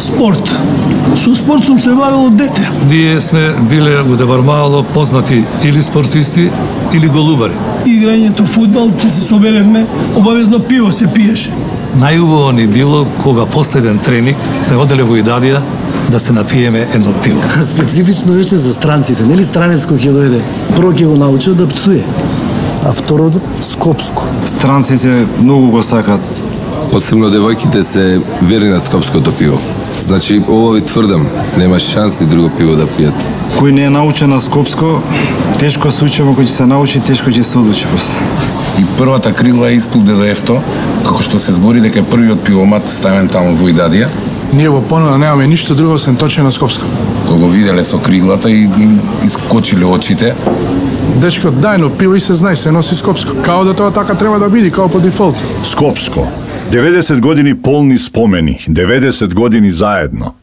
Спорт. Со спорт сум се бавил од дете. Ние сме биле у Девармало познати или спортисти или голубари. Играњето фудбал, че се соберевме, обавезно пиво се пиеше. Најубаво ни било кога последен тренинг сме оделе во Идадија да се напиеме едно пиво. Специфично вече за странците, нели странец кој ќе дојде, прво ќе го научи да пцуе, а второ скопско. Странците многу го сакат. Посебно девојките се верни на скопското пиво. Значи, ово ви тврдам, нема шанси друго пиво да пијат. Кој не е научен на скопско, тешко се учи, кој ќе се научи, тешко ќе се одлучи после. И првата крила е испод ДДФ-то, како што се збори дека првиот пивомат ставен таму во Идадија. Ние во Понуда немаме ништо друго освен точење на скопско. Кога го виделе со криглата и искочиле очите. Дечко, дајно пиво и се знае, се носи скопско. Као да тоа така треба да биде, као по дефолт. Скопско. 90 години полни спомени, 90 години заедно.